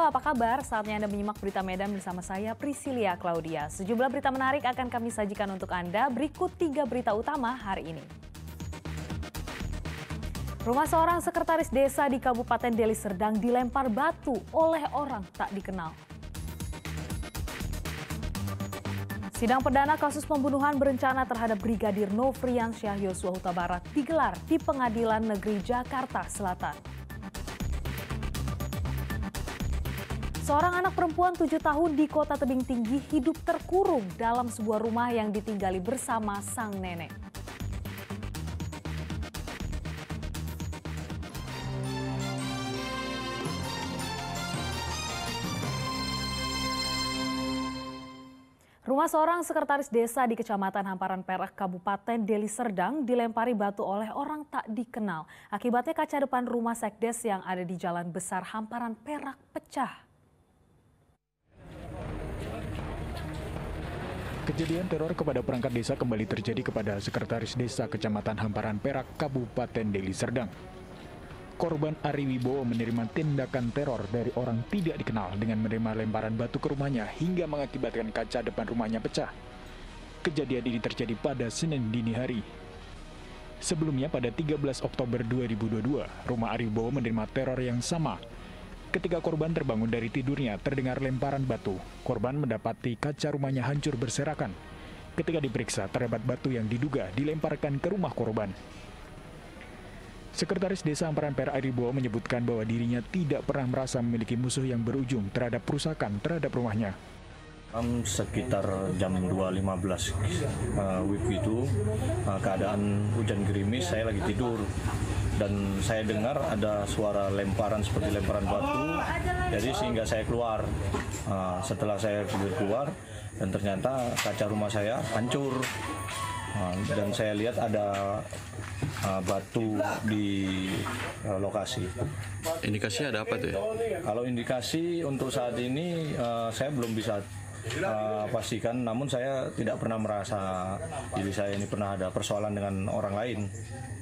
apa kabar? Saatnya Anda menyimak berita Medan bersama saya, Priscilia Claudia. Sejumlah berita menarik akan kami sajikan untuk Anda. Berikut 3 berita utama hari ini. Rumah seorang sekretaris desa di Kabupaten Deli Serdang dilempar batu oleh orang tak dikenal. Sidang perdana kasus pembunuhan berencana terhadap Brigadir Nofriansyah Yosua Huta Barat digelar di Pengadilan Negeri Jakarta Selatan. Seorang anak perempuan 7 tahun di Kota Tebing Tinggi hidup terkurung dalam sebuah rumah yang ditinggali bersama sang nenek. Rumah seorang sekretaris desa di Kecamatan Hamparan Perak, Kabupaten Deli Serdang dilempari batu oleh orang tak dikenal. Akibatnya kaca depan rumah sekdes yang ada di Jalan Besar Hamparan Perak pecah. Kejadian teror kepada perangkat desa kembali terjadi kepada sekretaris desa Kecamatan Hamparan Perak, Kabupaten Deli Serdang. Korban Ari Wibowo menerima tindakan teror dari orang tidak dikenal dengan menerima lemparan batu ke rumahnya hingga mengakibatkan kaca depan rumahnya pecah. Kejadian ini terjadi pada Senin dini hari. Sebelumnya pada 13 Oktober 2022, rumah Ari Wibowo menerima teror yang sama. Ketika korban terbangun dari tidurnya, terdengar lemparan batu. Korban mendapati kaca rumahnya hancur berserakan. Ketika diperiksa, terdapat batu yang diduga dilemparkan ke rumah korban. Sekretaris Desa Hamparan Perak Ari Wibowo menyebutkan bahwa dirinya tidak pernah merasa memiliki musuh yang berujung terhadap perusakan terhadap rumahnya. Sekitar jam 2.15 WIB itu keadaan hujan gerimis, saya lagi tidur dan saya dengar ada suara lemparan seperti lemparan batu, jadi sehingga saya keluar. Setelah saya keluar dan ternyata kaca rumah saya hancur dan saya lihat ada batu di lokasi. Indikasinya ada apa tuh ya? Kalau indikasi untuk saat ini saya belum bisa pastikan, namun saya tidak pernah merasa diri saya ini pernah ada persoalan dengan orang lain.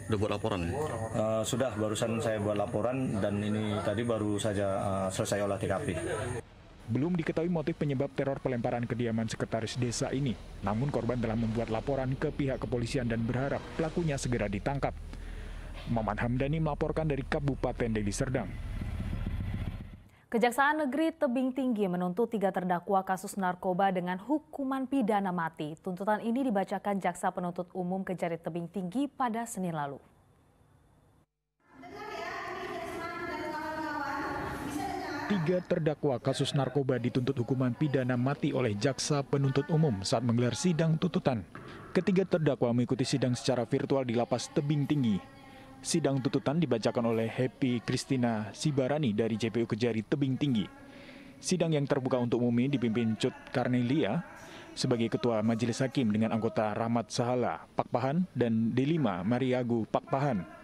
Udah buat laporan? Sudah, barusan saya buat laporan dan ini tadi baru saja selesai olah TKP. Belum diketahui motif penyebab teror pelemparan kediaman sekretaris desa ini. Namun korban telah membuat laporan ke pihak kepolisian dan berharap pelakunya segera ditangkap. Maman Hamdani melaporkan dari Kabupaten Deli Serdang. Kejaksaan Negeri Tebing Tinggi menuntut 3 terdakwa kasus narkoba dengan hukuman pidana mati. Tuntutan ini dibacakan Jaksa Penuntut Umum Kejari Tebing Tinggi pada Senin lalu. 3 terdakwa kasus narkoba dituntut hukuman pidana mati oleh Jaksa Penuntut Umum saat menggelar sidang tuntutan. Ketiga terdakwa mengikuti sidang secara virtual di Lapas Tebing Tinggi. Sidang tuntutan dibacakan oleh Happy Christina Sibarani dari JPU Kejari Tebing Tinggi. Sidang yang terbuka untuk umum ini dipimpin Cut Karnelia sebagai Ketua Majelis Hakim dengan anggota Rahmat Sahala Pakpahan dan Delima Mariagu Pakpahan.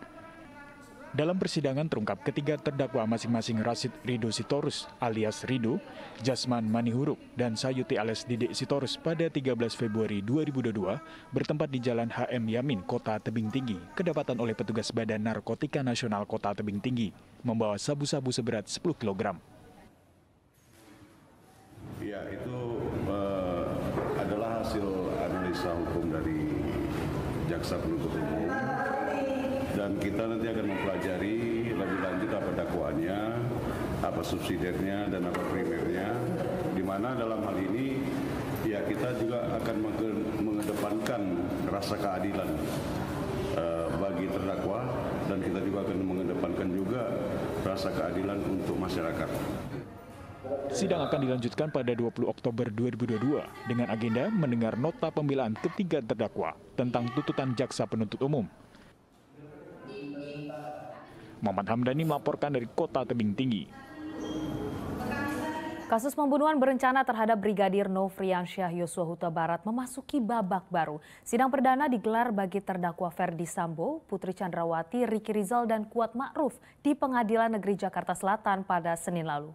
Dalam persidangan terungkap ketiga terdakwa masing-masing Rasid Ridho Sitorus alias Ridho, Jasman Manihuruk, dan Sayuti alias Didik Sitorus pada 13 Februari 2022 bertempat di Jalan HM Yamin, Kota Tebing Tinggi, kedapatan oleh petugas Badan Narkotika Nasional Kota Tebing Tinggi, membawa sabu-sabu seberat 10 kg. Ya, itu adalah hasil analisa hukum dari Jaksa Penuntut Umum. Dan kita nanti akan mempelajari lebih lanjut apa dakwaannya, apa subsidiarnya, dan apa primernya. Di mana dalam hal ini ya kita juga akan mengedepankan rasa keadilan bagi terdakwa, dan kita juga akan mengedepankan juga rasa keadilan untuk masyarakat. Sidang akan dilanjutkan pada 20 Oktober 2022 dengan agenda mendengar nota pembelaan ketiga terdakwa tentang tuntutan Jaksa Penuntut Umum. Muhammad Hamdani melaporkan dari Kota Tebing Tinggi. Kasus pembunuhan berencana terhadap Brigadir Nofriansyah Yosua Huta Barat memasuki babak baru. Sidang perdana digelar bagi terdakwa Ferdi Sambo, Putri Chandrawati, Ricky Rizal, dan Kuat Ma'ruf di Pengadilan Negeri Jakarta Selatan pada Senin lalu.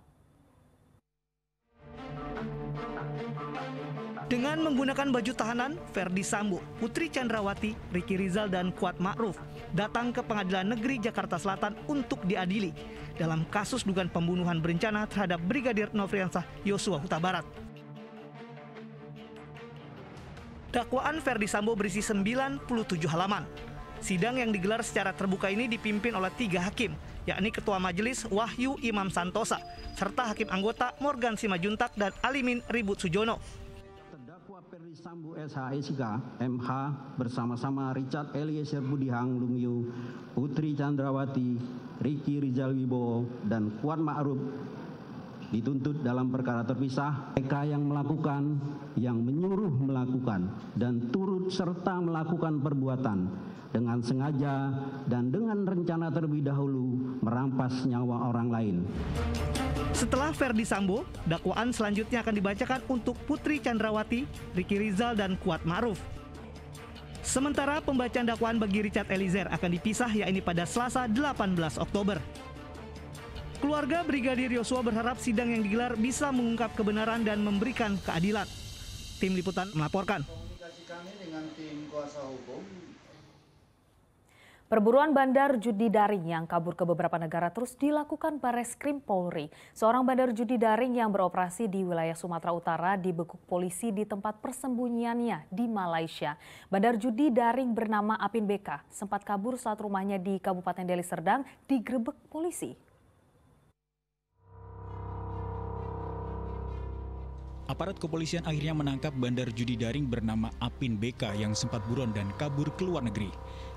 Dengan menggunakan baju tahanan, Ferdi Sambo, Putri Chandrawati, Ricky Rizal, dan Kuat Ma'ruf datang ke Pengadilan Negeri Jakarta Selatan untuk diadili dalam kasus dugaan pembunuhan berencana terhadap Brigadir Nofriansah Yosua Huta Barat. Dakwaan Ferdi Sambo berisi 97 halaman. Sidang yang digelar secara terbuka ini dipimpin oleh 3 hakim, yakni Ketua Majelis Wahyu Imam Santosa, serta Hakim Anggota Morgan Simajuntak dan Alimin Ribut Sujono. Terdakwa Ferdi Sambo SHSIK MH bersama-sama Richard Eliezer Budihang Lumiu, Putri Chandrawati, Ricky Rizal Wibowo, dan Kuat Ma'ruf dituntut dalam perkara terpisah mereka yang melakukan, yang menyuruh melakukan, dan turut serta melakukan perbuatan dengan sengaja dan dengan rencana terlebih dahulu merampas nyawa orang lain. Setelah Ferdi Sambo, dakwaan selanjutnya akan dibacakan untuk Putri Chandrawati, Ricky Rizal, dan Kuat Ma'ruf. Sementara pembacaan dakwaan bagi Richard Eliezer akan dipisah, yakni pada Selasa 18 Oktober. Keluarga Brigadir Yosua berharap sidang yang digelar bisa mengungkap kebenaran dan memberikan keadilan. Tim Liputan melaporkan. Komunikasi kami dengan tim kuasa hukum. Perburuan bandar judi daring yang kabur ke beberapa negara terus dilakukan Bareskrim Polri. Seorang bandar judi daring yang beroperasi di wilayah Sumatera Utara dibekuk polisi di tempat persembunyiannya di Malaysia. Bandar judi daring bernama Apin BK sempat kabur saat rumahnya di Kabupaten Deli Serdang digerebek polisi. Aparat kepolisian akhirnya menangkap bandar judi daring bernama Apin BK yang sempat buron dan kabur ke luar negeri.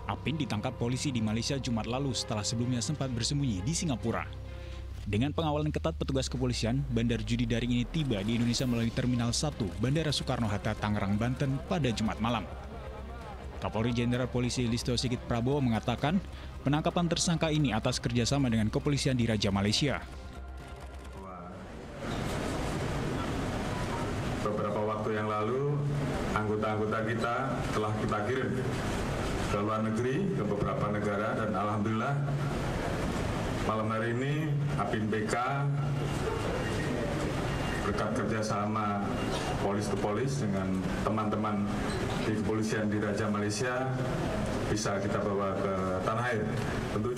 Apin ditangkap polisi di Malaysia Jumat lalu setelah sebelumnya sempat bersembunyi di Singapura. Dengan pengawalan ketat petugas kepolisian, bandar judi daring ini tiba di Indonesia melalui Terminal 1 Bandara Soekarno-Hatta, Tangerang, Banten pada Jumat malam. Kapolri Jenderal Polisi Listio Sigit Prabowo mengatakan penangkapan tersangka ini atas kerjasama dengan kepolisian di Raja Malaysia. Beberapa waktu yang lalu, anggota-anggota kita telah kita kirim ke luar negeri, ke beberapa negara, dan alhamdulillah malam hari ini Apin BK berkat kerjasama polis ke polis dengan teman-teman di kepolisian di Raja Malaysia bisa kita bawa ke tanah air. Tentu.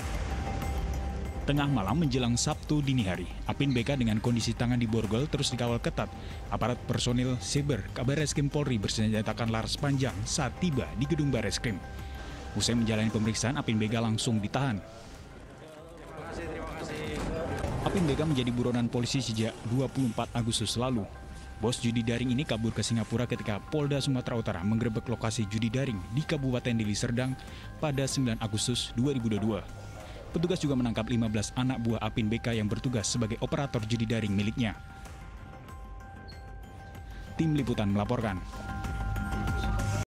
Tengah malam menjelang Sabtu dini hari, Apin BK dengan kondisi tangan di borgol terus dikawal ketat. Aparat personil Siber Bareskrim Polri bersenjatakan laras panjang saat tiba di gedung Bareskrim. Usai menjalani pemeriksaan, Apin BK langsung ditahan. Apin BK menjadi buronan polisi sejak 24 Agustus lalu. Bos judi daring ini kabur ke Singapura ketika Polda Sumatera Utara menggerebek lokasi judi daring di Kabupaten Deli Serdang pada 9 Agustus 2022. Petugas juga menangkap 15 anak buah Apin BK yang bertugas sebagai operator judi daring miliknya. Tim Liputan melaporkan.